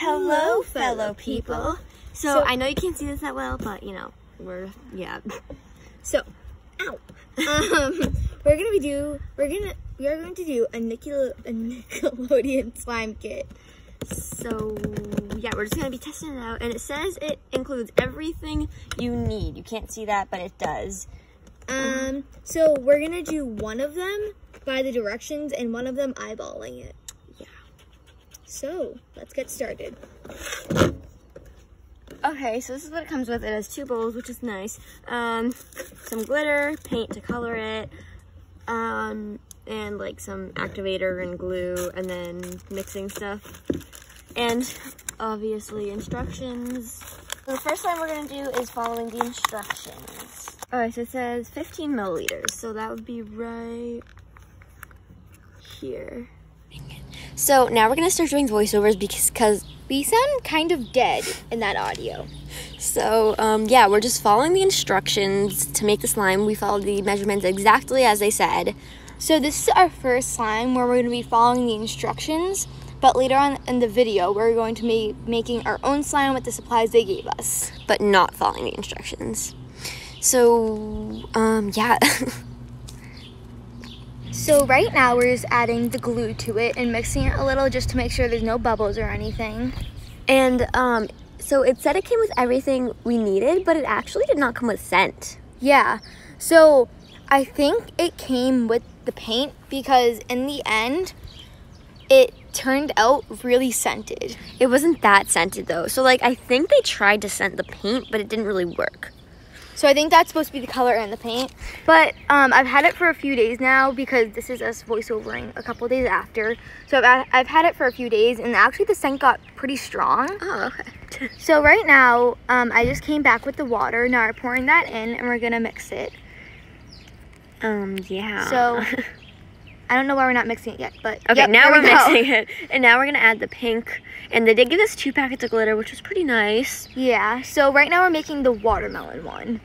Hello, fellow people. So I know you can't see this that well, but you know, yeah. So, ow. We are going to do a Nickelodeon slime kit. So yeah, we're just gonna be testing it out, and it says it includes everything you need. You can't see that, but it does. So we're gonna do one of them by the directions and one of them eyeballing it. Yeah. So let's get started. Okay, so this is what it comes with. It has 2 bowls, which is nice. Some glitter, paint to color it, and like some activator and glue, and then mixing stuff. And obviously instructions. So the first slime we're gonna do is following the instructions. Alright, so it says 15 milliliters. So that would be right here. So now we're gonna start doing voiceovers because we sound kind of dead in that audio. So yeah, we're just following the instructions to make the slime. We followed the measurements exactly as they said. So this is our first slime where we're going to be following the instructions, but later on in the video, we're going to be making our own slime with the supplies they gave us. But not following the instructions. So, yeah. So right now we're just adding the glue to it and mixing it a little just to make sure there's no bubbles or anything. And so it said it came with everything we needed, but it actually did not come with scent. Yeah, so I think it came with the paint because in the end, it turned out really scented. It wasn't that scented though. So like, I think they tried to scent the paint, but it didn't really work. So I think that's supposed to be the color and the paint. But I've had it for a few days now because this is us voiceovering a couple days after. So I've had it for a few days, and actually the scent got pretty strong. Oh, okay. So right now, I just came back with the water. Now we're pouring that in and we're gonna mix it. Yeah. So, I don't know why we're not mixing it yet, but okay, yep, now we're mixing it. And now we're gonna add the pink. And they did give us 2 packets of glitter, which was pretty nice. Yeah, so right now we're making the watermelon one.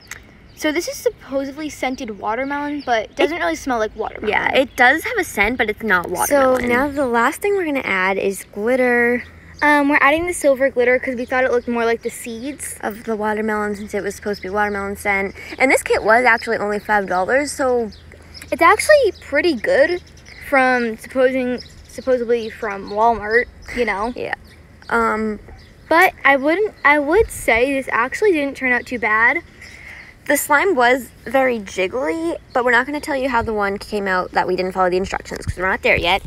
So this is supposedly scented watermelon, but it doesn't really smell like watermelon. Yeah, it does have a scent, but it's not watermelon. So now the last thing we're gonna add is glitter. We're adding the silver glitter because we thought it looked more like the seeds of the watermelon since it was supposed to be watermelon scent. And this kit was actually only $5, so it's actually pretty good from supposedly from Walmart, you know? Yeah. But I would say this actually didn't turn out too bad. The slime was very jiggly, but we're not going to tell you how the one came out that we didn't follow the instructions because we're not there yet.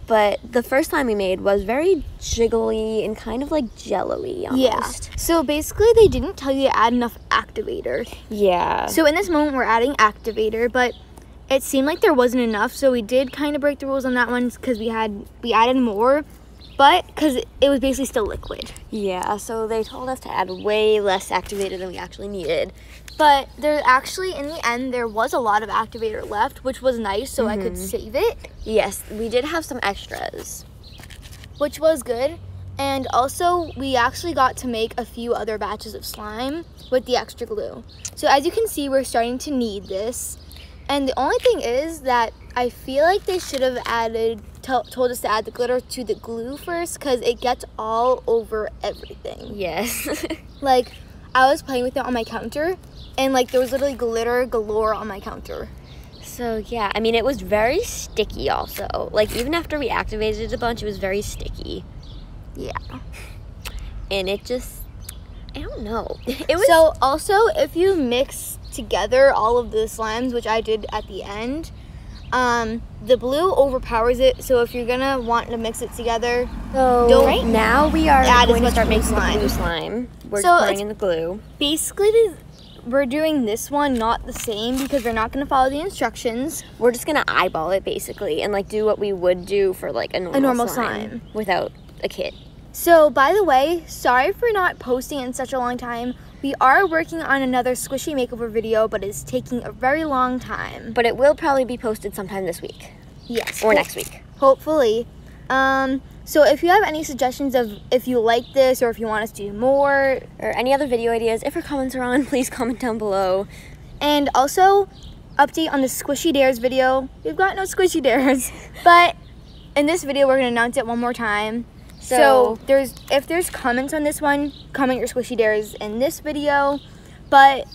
But the first slime we made was very jiggly and kind of like jello-y almost. Yeah. So basically they didn't tell you to add enough activator. Yeah. So in this moment we're adding activator, but it seemed like there wasn't enough, so we did kind of break the rules on that one because we added more, but because it was basically still liquid. Yeah, so they told us to add way less activator than we actually needed. But there actually, in the end, there was a lot of activator left, which was nice, so I could save it. Yes, we did have some extras, which was good. And also, we actually got to make a few other batches of slime with the extra glue. So as you can see, we're starting to need this. And the only thing is that I feel like they should have told us to add the glitter to the glue first because it gets all over everything. Yes. Like, I was playing with it on my counter and like there was literally glitter galore on my counter. So yeah, I mean, it was very sticky also. Like, even after we activated it a bunch, it was very sticky. Yeah. And it just, I don't know. It was. So also, if you mix together all of the slimes, which I did at the end, the blue overpowers it. So if you're gonna want to mix it together, right now we are going to start making the blue slime. We're just pouring in the glue. Basically, we're doing this one not the same because we're not going to follow the instructions. We're just going to eyeball it basically and like do what we would do for like a normal slime without a kit. So by the way, sorry for not posting in such a long time. We are working on another squishy makeover video, but it's taking a very long time. But it will probably be posted sometime this week. Yes. Or next week. Hopefully. So if you have any suggestions of if you like this or if you want us to do more or any other video ideas, if our comments are on, please comment down below. And also, update on the Squishy Dares video. We've got no Squishy Dares, but in this video we're going to announce it one more time. So if there's comments on this one, comment your squishy dares in this video. But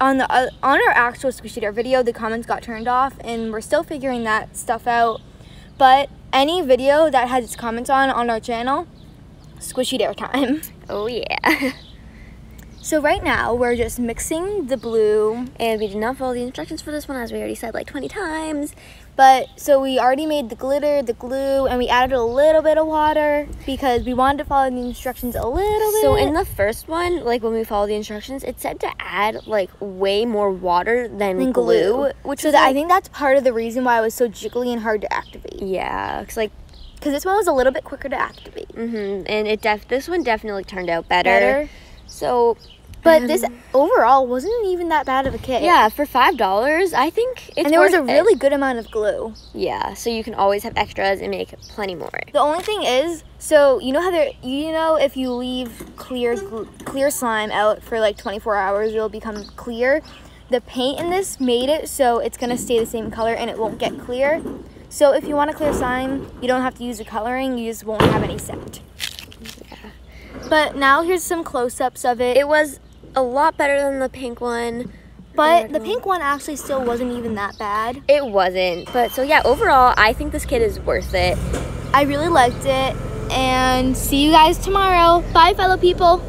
on our actual squishy dare video, the comments got turned off, and we're still figuring that stuff out. But any video that has its comments on our channel, squishy dare time. Oh yeah. So right now we're just mixing the blue, and we did not follow the instructions for this one, as we already said like 20 times. But so we already made the glitter, the glue, and we added a little bit of water because we wanted to follow the instructions a little bit. So in the first one, like when we followed the instructions, it said to add like way more water than glue. Which so I think that's part of the reason why it was so jiggly and hard to activate. Yeah, because this one was a little bit quicker to activate. And this one definitely turned out better. So. But this overall wasn't even that bad of a kit. Yeah, for $5, I think it's And there was a really good amount of glue. Yeah, so you can always have extras and make plenty more. The only thing is, so you know how if you leave clear slime out for like 24 hours, it'll become clear. The paint in this made it so it's gonna stay the same color and it won't get clear. So if you want a clear slime, you don't have to use the coloring, you just won't have any scent. Yeah. But now here's some close-ups of it. It was a lot better than the pink one. But the pink one actually still wasn't even that bad. It wasn't. But so yeah, overall, I think this kit is worth it. I really liked it. And see you guys tomorrow. Bye, fellow people.